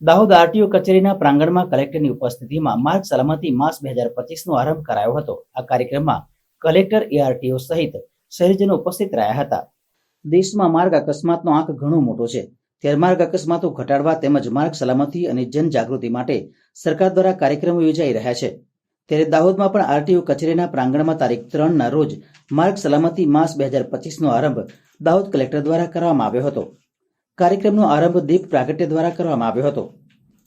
Dahod RTO કચેરીના પ્રાંગણમાં કલેક્ટરની ઉપસ્થિતિમાં માર્ગ સલામતી માસ 2025નો આરંભ કરાયો હતો। આ કાર્યક્રમમાં કલેક્ટર, એઆરટીઓ સહિત શહેરીજનો ઉપસ્થિત રહ્યા હતા। દેશમાં માર્ગ અકસ્માતનો આંક ઘણો મોટો છે, ત્યારે માર્ગ અકસ્માતો ઘટાડવા તેમજ માર્ગ સલામતી અને જનજાગૃતિ માટે સરકાર દ્વારા કાર્યક્રમો યોજાઈ રહ્યા છે। ત્યારે દાહોદમાં પણ આરટીઓ કચેરીના પ્રાંગણમાં તારીખ 3ના રોજ માર્ગ સલામતી માસ 2025નો આરંભ દાહોદ કલેક્ટર દ્વારા કરવામાં આવ્યો હતો। કાર્યક્રમનો આરંભ દીપ પ્રાગટ્ય દ્વારા કરવામાં આવ્યો હતો।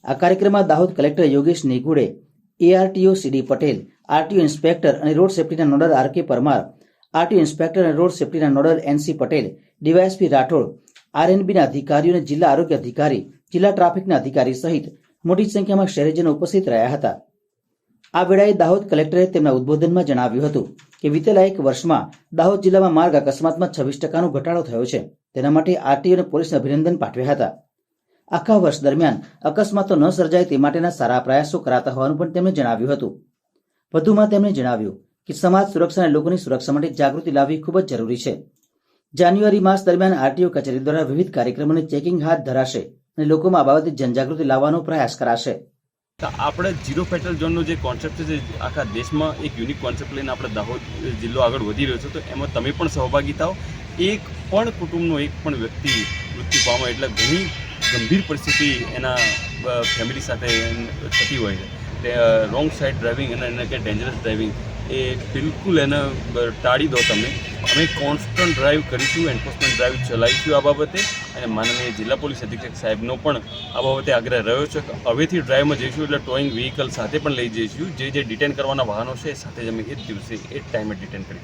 આ કાર્યક્રમમાં Dahod collector Yogesh Nigude, ARTO CD Patel, RTO inspector અને રોડ સેફટીના nodal RK Parmar, RTO inspector અને રોડ સેફટીના nodal NC Patel, DYSP Rathod, આરએનબીના અધિકારીઓ અને જિલ્લા આરોગ્ય અધિકારી, જિલ્લા ટ્રાફિકના અધિકારી સહિત મોટી સંખ્યામાં શહેરીજનો ઉપસ્થિત રહ્યા હતા। આ વેળાએ દાહોદ કલેક્ટરે તેમના ઉદબોધનમાં જણાવ્યું હતું કે વિતેલા એક વર્ષમાં દાહોદ જિલ્લામાં માર્ગ અકસ્માતમાં 26% ઘટાડો થયો છે। તેના માટે આરટીઓ અને પોલીસને અભિનંદન પાઠવ્યા હતા। આખા વર્ષ દરમિયાન અકસ્માતો ન સર્જાય તે માટેના સારા પ્રયાસો કરાતા હોવાનું પણ તેમણે જણાવ્યું હતું। વધુમાં તેમણે જણાવ્યું કે સમાજ સુરક્ષા અને લોકોની સુરક્ષા માટે જાગૃતિ લાવવી ખૂબ જ જરૂરી છે। જાન્યુઆરી માસ દરમિયાન આરટીઓ કચેરી દ્વારા વિવિધ કાર્યક્રમોની ચેકિંગ હાથ ધરાશે અને લોકોમાં આ બાબતે જનજાગૃતિ લાવવાનો પ્રયાસ કરાશે। આપણે ઝીરો ફેટલ ઝોનનો જે કોન્સેપ્ટ છે, આખા દેશમાં એક યુનિક કોન્સેપ્ટ લઈને આપણે દાહોદ જિલ્લો આગળ વધી રહ્યો છે, તો એમાં તમે પણ સહભાગી થાઓ। એક પણ કુટુંબનો એક પણ વ્યક્તિ મૃત્યુ પામે એટલે ઘણી ગંભીર પરિસ્થિતિ એના ફેમિલી સાથે થતી હોય છે। તે રોંગ સાઈડ ડ્રાઇવિંગ અને એને કે ડેન્જરસ ડ્રાઇવિંગ એ બિલકુલ એને ટાળી દો તમે। અમે કોન્સ્ટન્ટ ડ્રાઈવ કરીશું, એન્ફોર્સમેન્ટ ડ્રાઈવ ચલાવીશું આ બાબતે, અને માનનીય જિલ્લા પોલીસ અધિક્ષક સાહેબનો પણ આ બાબતે આગ્રહ રહ્યો છે કે હવેથી ડ્રાઈવમાં જઈશું એટલે ટોઈંગ વ્હીકલ સાથે પણ લઈ જઈશું। જે ડિટેન કરવાના વાહનો છે સાથે જ અમે એ જ દિવસે એ જ ટાઈમે ડિટેન કરીશું।